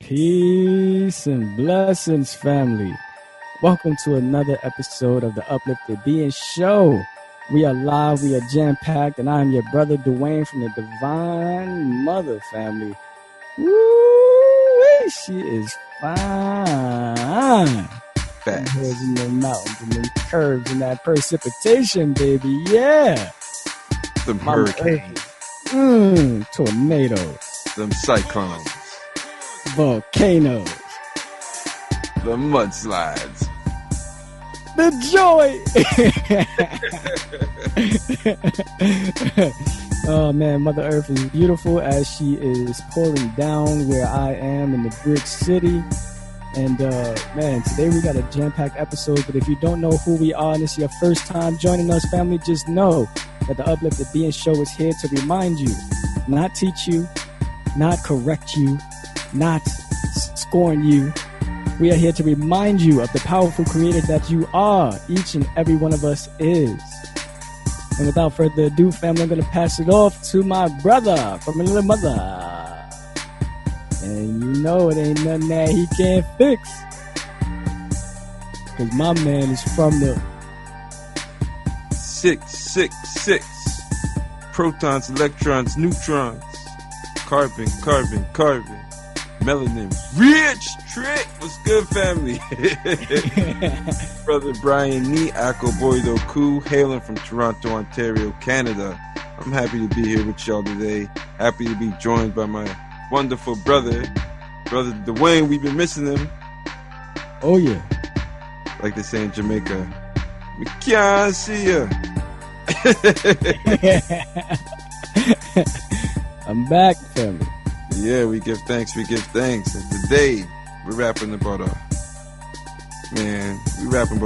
Peace and blessings, family. Welcome to another episode of the Uplifted Being Show. We are live, we are jam-packed, and I am your brother Dwayne from the Divine Mother family. Woo! She is fine. Facts. Hills in the mountains and the curves and that precipitation, baby. Yeah. Them hurricanes. Tornadoes. Them cyclones. Volcanoes. The mudslides. The joy. Oh man, Mother Earth is beautiful as she is pouring down where I am in the Brick City. And man, today we got a jam-packed episode, but if you don't know who we are and it's your first time joining us, family, just know that the Uplifted Being Show is here to remind you, not teach you, not correct you, not scorn you. We are here to remind you of the powerful creator that you are. Each and every one of us is. And without further ado, family, I'm going to pass it off to my brother from another mother. And you know it ain't nothing that he can't fix. Because my man is from the 666. Protons, electrons, neutrons. Carbon, carbon, carbon. Melanin Rich trick. What's good, family? Brother Brian Nee, Ako Boydo Koo, hailing from Toronto, Ontario, Canada. I'm happy to be here with y'all today. Happy to be joined by my wonderful brother Dwayne. We've been missing him. Oh yeah. Like they say in Jamaica, we can't see ya. I'm back, family. Yeah, we give thanks. And today, we're rapping about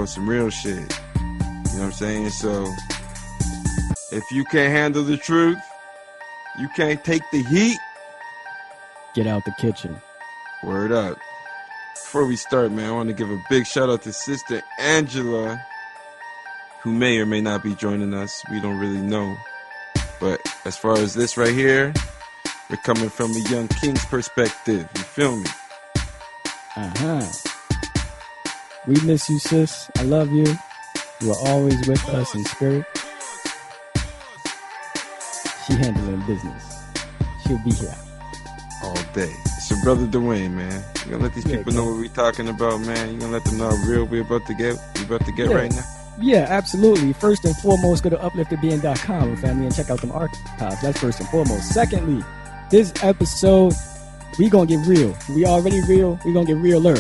some real shit. You know what I'm saying? So, if you can't handle the truth, you can't take the heat. Get out the kitchen. Word up. Before we start, man, I want to give a big shout out to Sister Angela, who may or may not be joining us. We don't really know. But as far as this right here, we're coming from a young king's perspective. You feel me? We miss you, sis. I love you. You are always with us in spirit. She handling business. She'll be here all day. So, brother Dwayne, man, you gonna let these people know what we're talking about, man? You gonna let them know how real we're about to get right now? Yeah, absolutely. First and foremost, go to upliftedbeing.com, family, and check out them archives. That's first and foremost. Secondly, this episode, we gonna get real. We already real. We gonna get realer.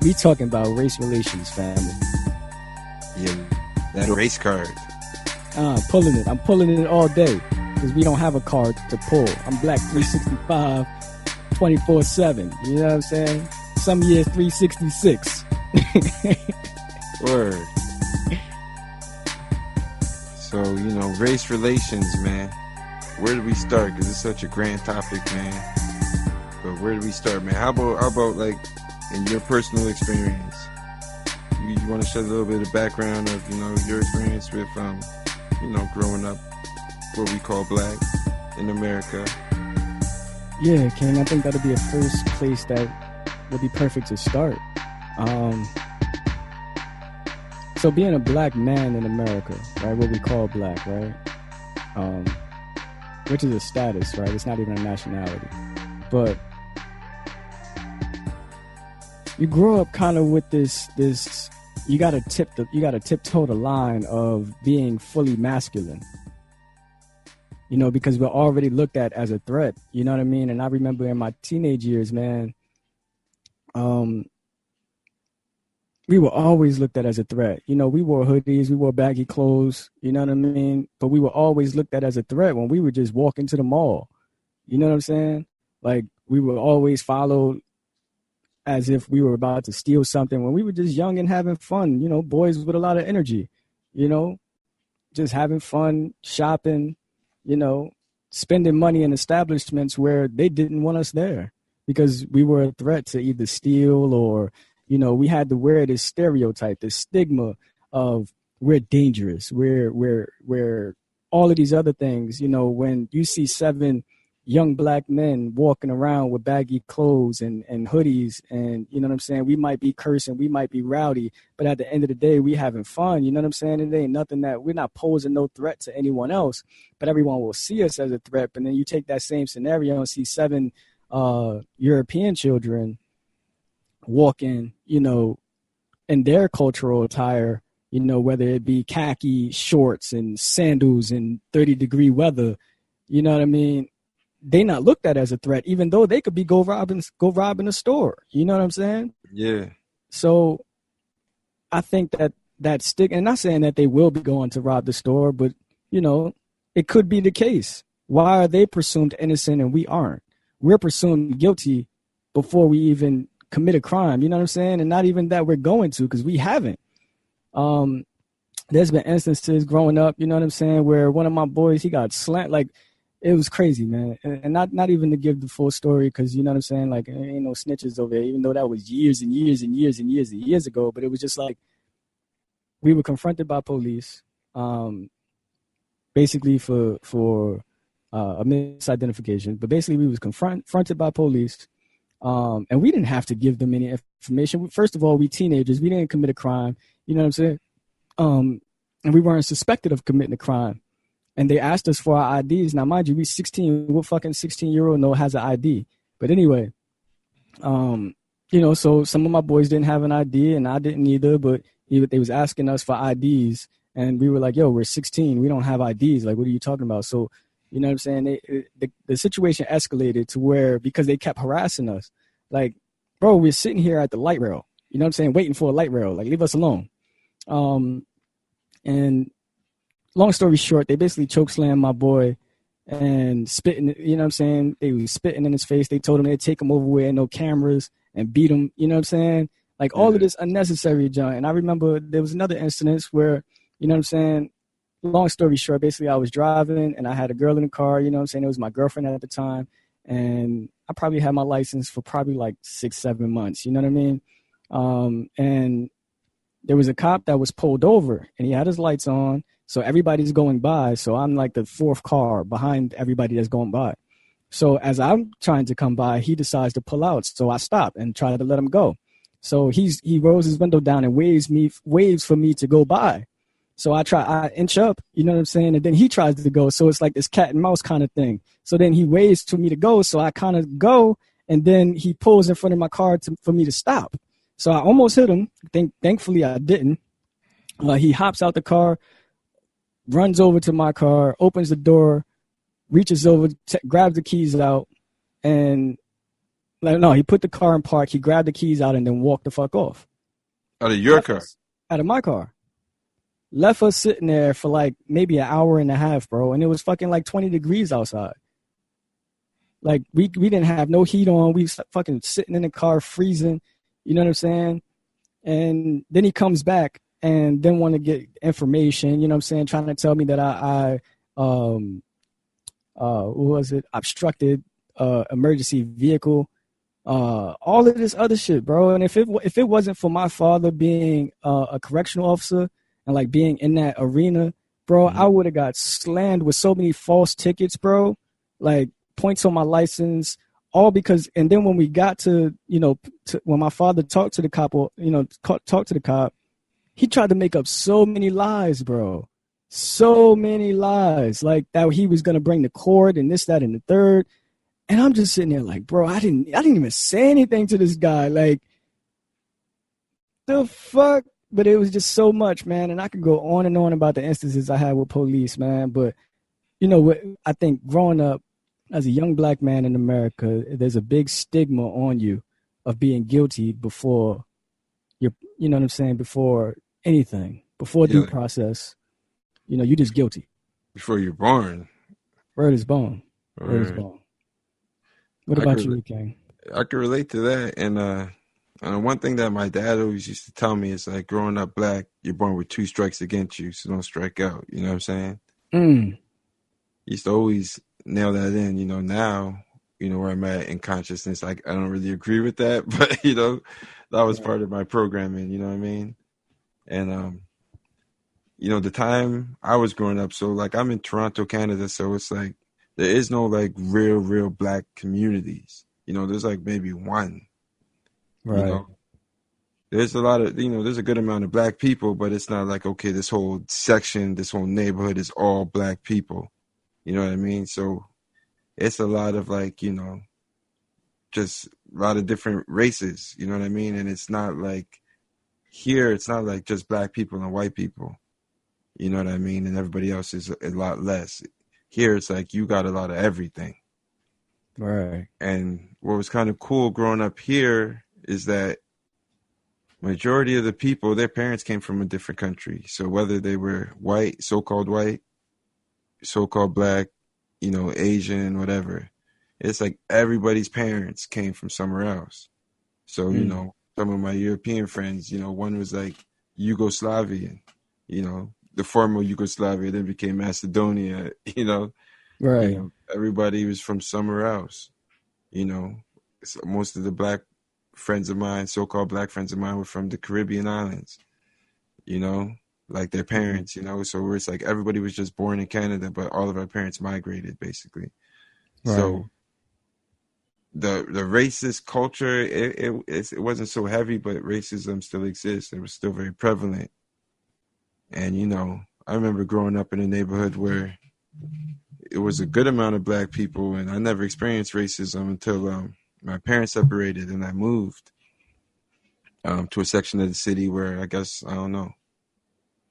We talking about race relations, family. Yeah, that race card. I'm pulling it all day because we don't have a card to pull. I'm Black 365, 24/7. You know what I'm saying? Some years 366. Word. So, race relations, man. Where do we start? Because it's such a grand topic, man. But where do we start, man? How about like, in your personal experience? You want to shed a little bit of background of, your experience with, growing up what we call black in America? Yeah, King, I think that'll be a first place that would be perfect to start. So being a black man in America, right, what we call black, right, which is a status, right, it's not even a nationality, but you grow up kind of with this you gotta tiptoe the line of being fully masculine, because we're already looked at as a threat, you know what I mean? And I remember in my teenage years, man, we were always looked at as a threat. We wore hoodies, we wore baggy clothes, you know what I mean? But we were always looked at as a threat when we would just walk into the mall. You know what I'm saying? Like, we were always followed as if we were about to steal something when we were just young and having fun, boys with a lot of energy, just having fun, shopping, spending money in establishments where they didn't want us there because we were a threat to either steal or, we had to wear this stereotype, this stigma of we're dangerous, we're all of these other things. When you see 7 young black men walking around with baggy clothes and hoodies, and you know what I'm saying, we might be cursing, we might be rowdy, but at the end of the day we having fun, you know what I'm saying? It ain't nothing, that we're not posing no threat to anyone else, but everyone will see us as a threat. And then you take that same scenario and see 7 European children walking, you know, in their cultural attire, you know, whether it be khaki shorts and sandals in 30-degree weather, you know what I mean? They not looked at as a threat, even though they could be go robbing a store. You know what I'm saying? Yeah. So I think that stick, and not saying that they will be going to rob the store, but you know, it could be the case. Why are they presumed innocent and we aren't? We're presumed guilty before we even commit a crime. You know what I'm saying? And not even that we're going to, because we haven't. There's been instances growing up, you know what I'm saying, where one of my boys, he got slammed. Like, it was crazy, man. And not even to give the full story, because you know what I'm saying, like, there ain't no snitches over there, even though that was years and years and years and years and years ago. But it was just like, we were confronted by police, basically for a misidentification. But basically, we was confronted by police, and we didn't have to give them any information. First of all, we teenagers, we didn't commit a crime. You know what I'm saying? And we weren't suspected of committing a crime. And they asked us for our IDs. Now, mind you, we 16. What fucking 16-year-old know has an ID? But anyway, you know, so some of my boys didn't have an ID, and I didn't either. But they was asking us for IDs, and we were like, "Yo, we're 16. We don't have IDs. Like, what are you talking about?" So, you know what I'm saying? The situation escalated to where, because they kept harassing us, like, bro, we're sitting here at the light rail. You know what I'm saying? Waiting for a light rail. Like, leave us alone. And long story short, they basically chokeslammed my boy and spitting, you know what I'm saying? They was spitting in his face. They told him they'd take him over where no cameras and beat him, you know what I'm saying? Like, all of this unnecessary junk. And I remember there was another instance where, you know what I'm saying? Long story short, basically I was driving and I had a girl in the car, you know what I'm saying? It was my girlfriend at the time. And I probably had my license for probably like 6-7 months, you know what I mean? And there was a cop that was pulled over and he had his lights on. So everybody's going by. So I'm like the 4th car behind everybody that's going by. So as I'm trying to come by, he decides to pull out. So I stop and try to let him go. So he rolls his window down and waves for me to go by. So I inch up, you know what I'm saying? And then he tries to go. So it's like this cat and mouse kind of thing. So then he waves for me to go. So I kind of go, and then he pulls in front of my car for me to stop. So I almost hit him. Thankfully, I didn't. He hops out the car, runs over to my car, opens the door, reaches over, grabs the keys out, and he put the car in park. He grabbed the keys out and then walked the fuck off. Out of your car? Out of my car. Left us sitting there for like maybe an hour and a half, bro. And it was fucking like 20 degrees outside. Like, we didn't have no heat on. We was fucking sitting in the car freezing. You know what I'm saying? And then he comes back and then want to get information, you know what I'm saying? Trying to tell me that I obstructed emergency vehicle, all of this other shit, bro. And if it wasn't for my father being a correctional officer and like being in that arena, bro, I would have got slammed with so many false tickets, bro. Like, points on my license, all because. And then when we got to, you know, when my father talked to the cop, or, you know, talked to the cop, he tried to make up so many lies, bro. So many lies, like that he was gonna bring the cord and this, that, and the third. And I'm just sitting there like, bro, I didn't even say anything to this guy. Like, the fuck? But it was just so much, man. And I could go on and on about the instances I had with police, man. But, you know, I think growing up as a young black man in America, there's a big stigma on you of being guilty before you're, you know what I'm saying, before anything, before due process. You know, you're just guilty. Before you're born. Word is bone. Word is bone. What about you, King? I can relate to that. And one thing that my dad always used to tell me is, like, growing up black, you're born with 2 strikes against you, so don't strike out. You know what I'm saying? He used to always nail that in. You know, now, you know, where I'm at in consciousness, I don't really agree with that, but, you know, that was part of my programming, you know what I mean? And, you know, the time I was growing up, so, like, I'm in Toronto, Canada, so it's like There is no like real black communities. You know, there's like maybe one. You Right. know, there's a lot of there's a good amount of black people, but it's not like okay, this whole section, this whole neighborhood is all black people. You know what I mean? So it's a lot of like just a lot of different races. You know what I mean? And it's not like here. It's not like just black people and white people. You know what I mean? And everybody else is a lot less. Here it's like you got a lot of everything. Right. And what was kind of cool growing up here is that majority of the people, their parents came from a different country. So whether they were white, so-called black, Asian, whatever, it's like everybody's parents came from somewhere else. So, Mm. some of my European friends, one was like Yugoslavian, the former Yugoslavia then became Macedonia, Right. everybody was from somewhere else, you know. So most of the black friends of mine, so-called black friends of mine, were from the Caribbean islands, you know, like their Mm. parents, so where it's like everybody was just born in Canada, but all of our parents migrated basically. Right. So the racist culture, it wasn't so heavy, but racism still exists. It was still very prevalent. And I remember growing up in a neighborhood where it was a good amount of black people, and I never experienced racism until my parents separated and I moved to a section of the city where I guess I don't know,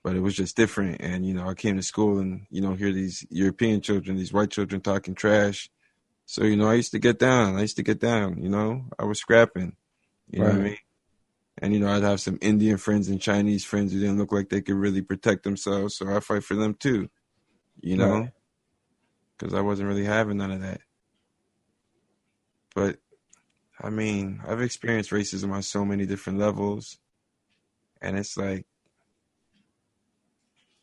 but it was just different. And I came to school and hear these European children, these white children talking trash. So I used to get down. I used to get down. I was scrapping. You know what I Right. mean? And I'd have some Indian friends and Chinese friends who didn't look like they could really protect themselves, so I fight for them too. You Right. know, because I wasn't really having none of that. But I mean, I've experienced racism on so many different levels, and it's like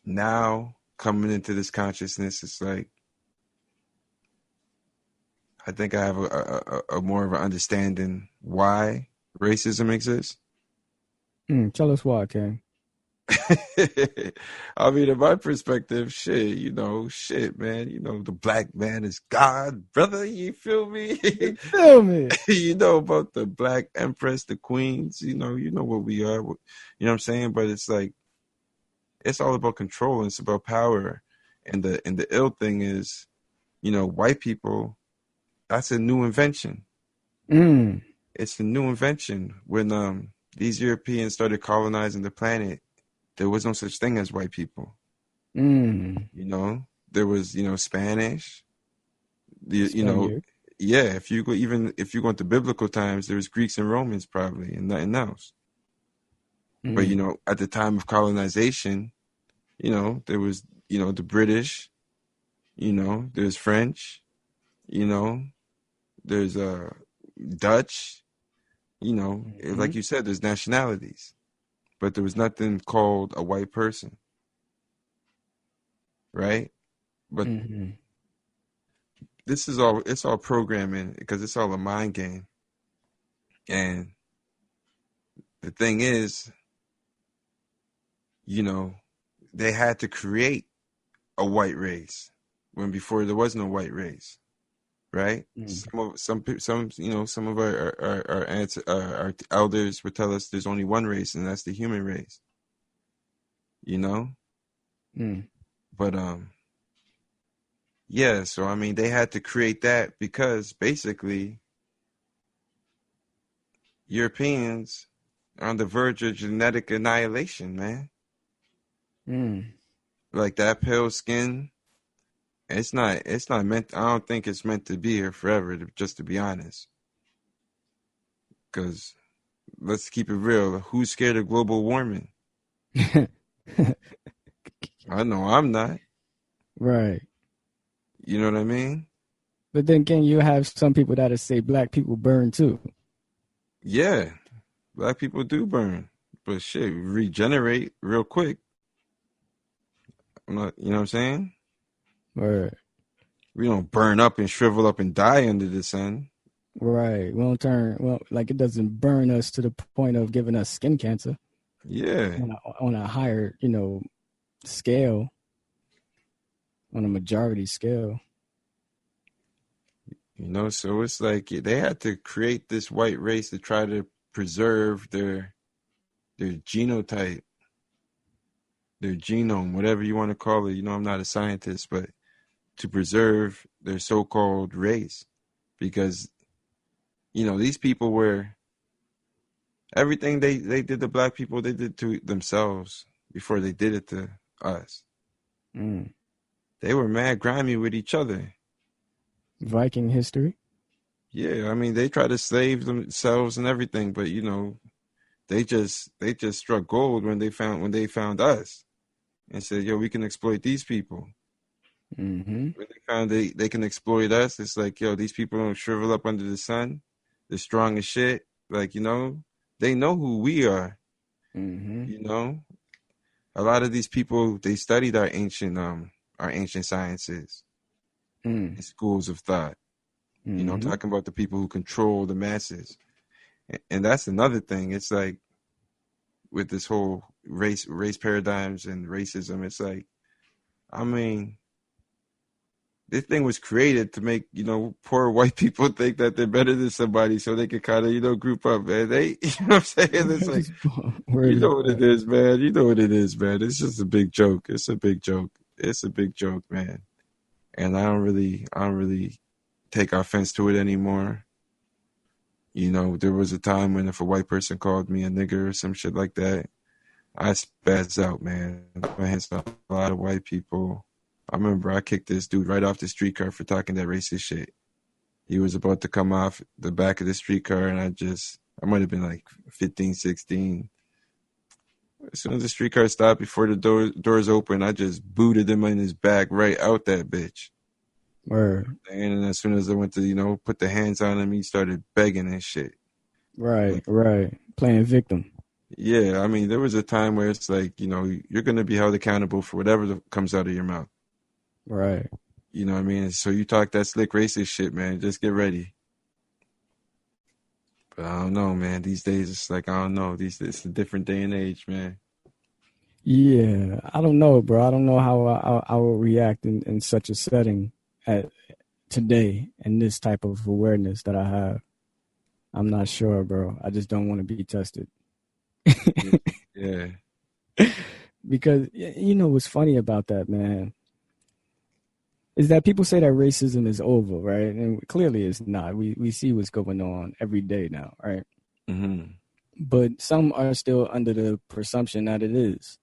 now coming into this consciousness, it's like I think I have a more of an understanding why racism exists. Tell us why, King. I mean, in my perspective, shit, man. The black man is God, brother. You feel me? You feel me? You know about the black empress, the queens. You know what we are. You know what I'm saying? But it's like it's all about control and it's about power. And the ill thing is, white people. That's a new invention. Mm. It's a new invention. When these Europeans started colonizing the planet, there was no such thing as white people. Mm. There was Spanish. You know, Spaniard. yeah. If you go into biblical times, there was Greeks and Romans probably, and nothing else. But Mm. at the time of colonization, there was the British. There's French. You know, there's Dutch. Mm-hmm. Like you said, there's nationalities, but there was nothing called a white person, right? But Mm-hmm. it's all programming because it's all a mind game. And the thing is, you know, they had to create a white race when before there was no white race, right? Mm. Some of our elders would tell us there's only one race, and that's the human race, you know. Mm. But yeah. So I mean, they had to create that because basically Europeans are on the verge of genetic annihilation, man. Mm. Like that pale skin. It's not meant. I don't think it's meant to be here forever. Just to be honest, because let's keep it real. Who's scared of global warming? I know I'm not. Right. You know what I mean? But then can you have some people that say black people burn too? Yeah, black people do burn, but shit, regenerate real quick. I'm not. You know what I'm saying? Right. We don't burn up and shrivel up and die under the sun. Right. We don't turn well like it doesn't burn us to the point of giving us skin cancer Yeah, on a higher, scale, on a majority scale. So it's like they had to create this white race to try to preserve their genotype, their genome, whatever you want to call it. I'm not a scientist, but to preserve their so-called race, because these people were everything they did to black people, they did to themselves before they did it to us. Mm. They were mad grimy with each other. Viking history. Yeah, I mean they tried to slave themselves and everything, but they just struck gold when they found us and said, yo, we can exploit these people. Mm-hmm. When they found they can exploit us, it's like, yo, these people don't shrivel up under the sun. They're strong as shit. Like, they know who we are. Mm-hmm. A lot of these people, they studied our ancient sciences Mm. in schools of thought. I'm Mm-hmm. talking about the people who control the masses. And that's another thing. It's like with this whole race paradigms and racism, it's like, I mean, this thing was created to make, poor white people think that they're better than somebody so they can kind of, group up, man. They, what I'm saying? It's like, Word you is know what it that? is, man. You know what it is, man. It's just a big joke. It's a big joke. It's a big joke, man. And I don't really take offense to it anymore. There was a time when if a white person called me a nigger or some shit like that, I spaz out, man. My hands on a lot of white people. I remember I kicked this dude right off the streetcar for talking that racist shit. He was about to come off the back of the streetcar, and I might have been like 15, 16. As soon as the streetcar stopped, before the doors open, I just booted him in his back right out that bitch. Word. And as soon as I went to, put the hands on him, he started begging and shit. Right. Like, Right. Playing victim. yeah, I mean, there was a time where it's like, you're going to be held accountable for whatever comes out of your mouth. Right. You know what I mean? So you talk that slick racist shit, man, just get ready. But I don't know, man. These days, it's like, I don't know. It's a different day and age, man. Yeah. I don't know, bro. I don't know how I will react in such a setting at today and this type of awareness that I have. I'm not sure, bro. I just don't want to be tested. Yeah. Because what's funny about that, man, is that people say that racism is over, right? And clearly it's not. We see what's going on every day now, right? Mm-hmm. But some are still under the presumption that it is.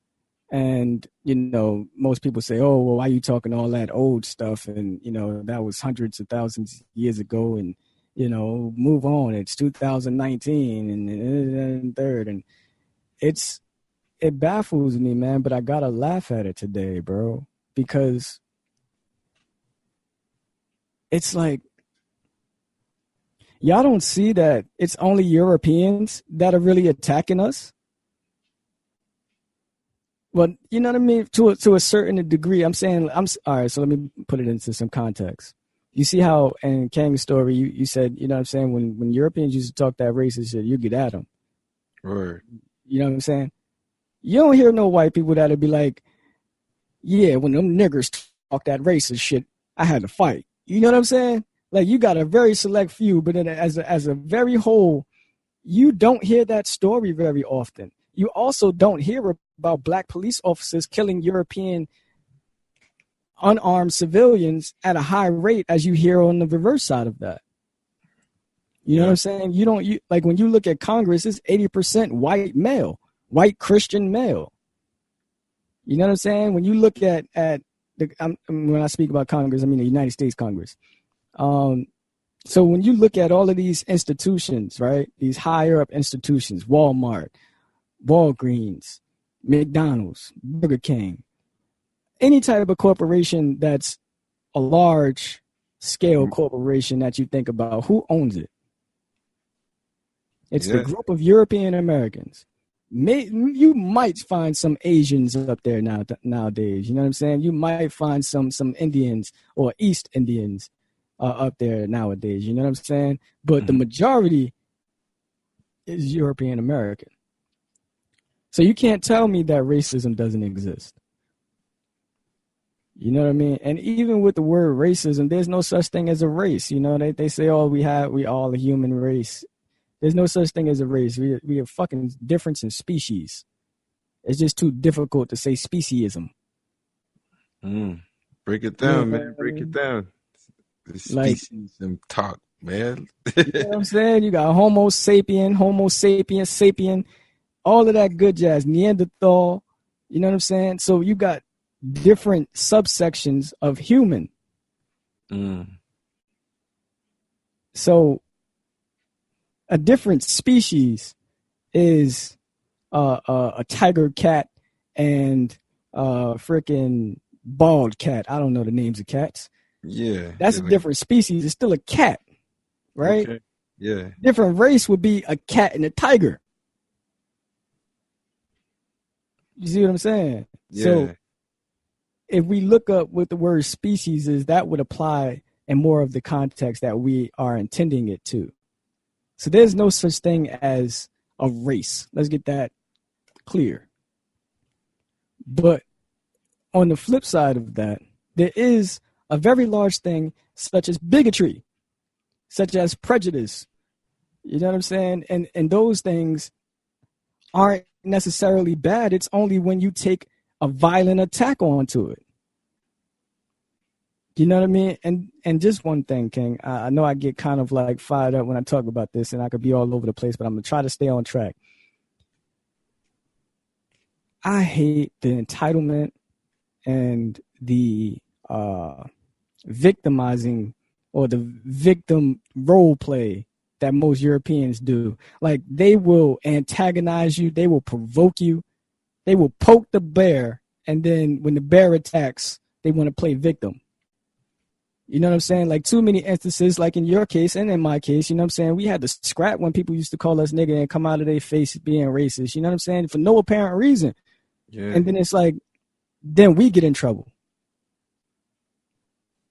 And, most people say, oh, well, why are you talking all that old stuff? And, that was hundreds of thousands of years ago. And, move on. It's 2019 and third. And it baffles me, man, but I got to laugh at it today, bro, because it's like, y'all don't see that it's only Europeans that are really attacking us. Well, you know what I mean? To a certain degree, I'm saying, all right, so let me put it into some context. You see how in Kang's story, you said, you know what I'm saying? When Europeans used to talk that racist shit, you get at them. Right. You know what I'm saying? You don't hear no white people that'll be like, yeah, when them niggers talk that racist shit, I had to fight. You know what I'm saying? Like, you got a very select few, but then as a very whole, you don't hear that story very often. You also don't hear about black police officers killing European unarmed civilians at a high rate as you hear on the reverse side of that. You know what I'm saying? Like when you look at Congress, it's 80% white male, white Christian male. You know what I'm saying? When you look at when I speak about Congress, I mean the United States Congress. So when you look at all of these institutions, right? These higher up institutions, Walmart, Walgreens, McDonald's, Burger King, any type of corporation that's a large scale corporation that you think about, who owns it? It's the group of European Americans. You might find some Asians up there nowadays. You know what I'm saying? You might find some Indians or East Indians up there nowadays. You know what I'm saying? But the majority is European American. So you can't tell me that racism doesn't exist. You know what I mean? And even with the word racism, there's no such thing as a race. You know, they say, oh, we all a human race. There's no such thing as a race. We have fucking difference in species. It's just too difficult to say speciesism. Mm. Break it You down, know man. what I Break it mean? down. The Like, species and talk, man. you know what I'm saying? You got Homo sapien, all of that good jazz, Neanderthal. You know what I'm saying? So you got different subsections of human. Mm. So a different species is a tiger cat and freaking bald cat. I don't know the names of cats. Yeah. That's Yeah. a different species. It's still a cat, right? Okay. Yeah. Different race would be a cat and a tiger. You see what I'm saying? So Yeah. if we look up what the word species is, that would apply in more of the context that we are intending it to. So there's no such thing as a race. Let's get that clear. But on the flip side of that, there is a very large thing such as bigotry, such as prejudice. You know what I'm saying? And those things aren't necessarily bad. It's only when you take a violent attack onto it. You know what I mean? And just one thing, King. I know I get kind of like fired up when I talk about this, and I could be all over the place, but I'm gonna try to stay on track. I hate the entitlement and the victimizing or the victim role play that most Europeans do. Like they will antagonize you, they will provoke you, they will poke the bear, and then when the bear attacks, they want to play victim. You know what I'm saying? Like too many instances, like in your case and in my case, you know what I'm saying? We had to scrap when people used to call us nigga and come out of their face being racist. You know what I'm saying? For no apparent reason. Yeah. And then it's like, then we get in trouble.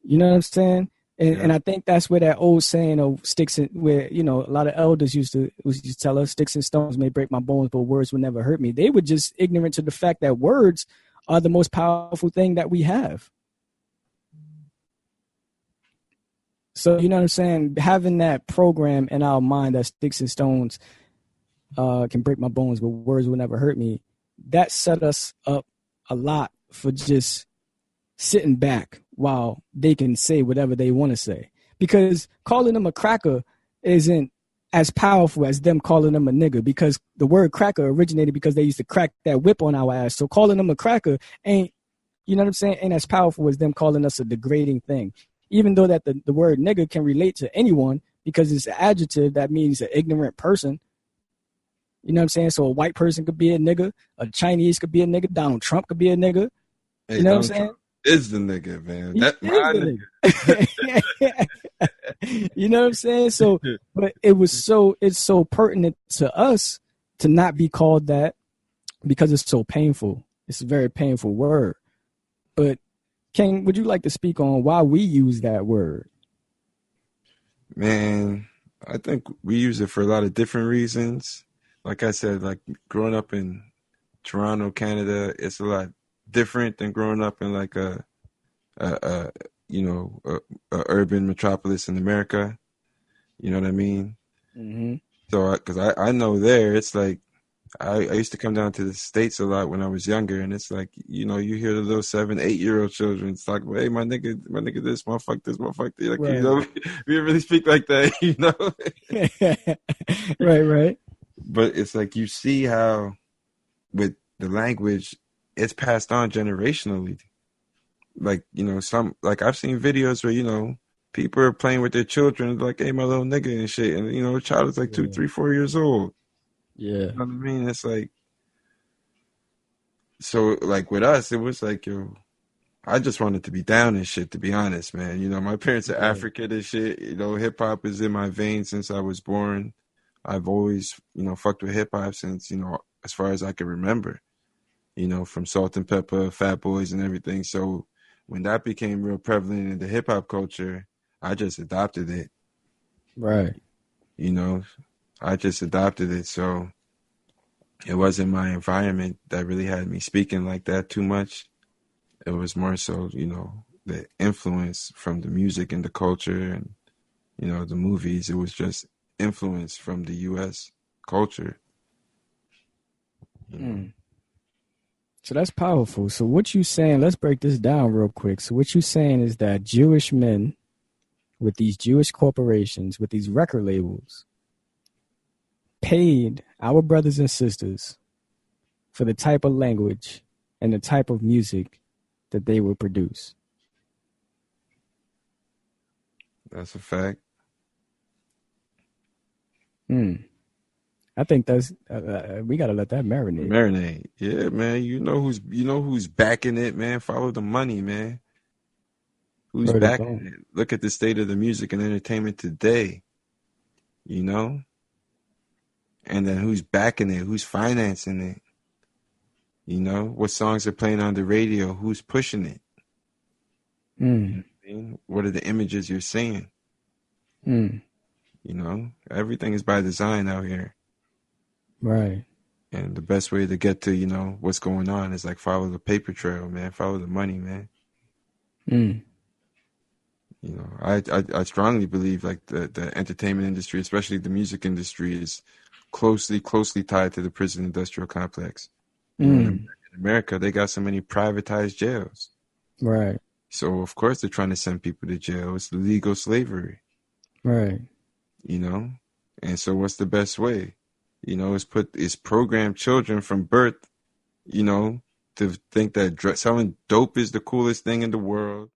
You know what I'm saying? Yeah. And I think that's where that old saying of sticks and where, you know, a lot of elders used to tell us sticks and stones may break my bones, but words will never hurt me. They were just ignorant to the fact that words are the most powerful thing that we have. So, you know what I'm saying? Having that program in our mind that sticks and stones can break my bones, but words will never hurt me. That set us up a lot for just sitting back while they can say whatever they want to say. Because calling them a cracker isn't as powerful as them calling them a nigga, because the word cracker originated because they used to crack that whip on our ass. So calling them a cracker ain't, you know what I'm saying, ain't as powerful as them calling us a degrading thing. Even though that the word nigga can relate to anyone because it's an adjective that means an ignorant person. You know what I'm saying? So a white person could be a nigga, a Chinese could be a nigga, Donald Trump could be a nigga. Hey, You know what I'm Donald saying? Trump is the nigga, man. He That is my the nigga. nigga. You know what I'm saying? So, but it's so pertinent to us to not be called that because it's so painful. It's a very painful word. But King, would you like to speak on why we use that word? Man, I think we use it for a lot of different reasons. Like I said, like growing up in Toronto, Canada, it's a lot different than growing up in like a you know, a urban metropolis in America. You know what I mean? Mm-hmm. So, because I know there, it's like I used to come down to the States a lot when I was younger, and it's like, you know, you hear the little 7, 8 year old children. It's like, hey, my nigga, this, this, motherfucker. Like, you Right. know, we didn't really speak like that, you know. Right, right. But it's like you see how with the language, it's passed on generationally. Like, you know, some like I've seen videos where, you know, people are playing with their children, like, hey, my little nigga and shit, and you know, the child is like two, Yeah. 3, 4 years old. Yeah. You know what I mean? It's like, so like with us, it was like, yo, I just wanted to be down and shit, to be honest, man. You know, my parents are Right. African and shit. You know, hip hop is in my veins since I was born. I've always, you know, fucked with hip hop since, you know, as far as I can remember, you know, from Salt and Pepper, Fat Boys, and everything. So when that became real prevalent in the hip hop culture, I just adopted it. Right. You know, I just adopted it. So it wasn't my environment that really had me speaking like that too much. It was more so, the influence from the music and the culture and, the movies. It was just influence from the U.S. culture, you know. Mm. So that's powerful. So what you saying, let's break this down real quick. So what you saying is that Jewish men with these Jewish corporations, with these record labels, paid our brothers and sisters for the type of language and the type of music that they would produce. That's a fact. I think that's we got to let that marinate. Marinate. Yeah, man. You know who's backing it, man. Follow the money, man. Who's Word is backing on. it? Look at the state of the music and entertainment today, you know? And then who's backing it? Who's financing it? What songs are playing on the radio? Who's pushing it? Mm. What are the images you're seeing? Mm. Everything is by design out here. Right. And the best way to get to, what's going on is like follow the paper trail, man. Follow the money, man. Mm. I strongly believe like the entertainment industry, especially the music industry, is closely tied to the prison industrial complex. In America, they got so many privatized jails. Right. So of course they're trying to send people to jail. It's legal slavery. Right. And so what's the best way? It's program children from birth, to think that selling dope is the coolest thing in the world.